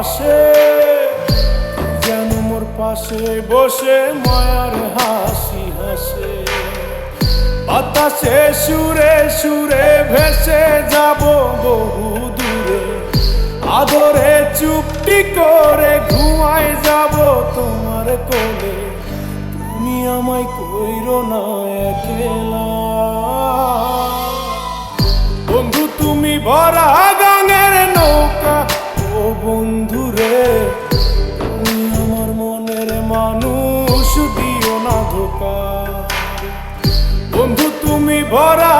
পাশে, যেন মোর পাশে বসে মায়ার হাসি হাসে। বাতাসে সুরে সুরে ভেসে যাব বহু দূরে, আদরে চুপটি করে ঘুমায় যাব তোমার কোলে। তুমি আমায় কইরো না একলা বন্ধু, তুমি ভরা গানের নৌকা। ও বন্ধু রে, তুমি আমার মনের মানুষ, দিও না ধোকা। বন্ধু তুমি ভরা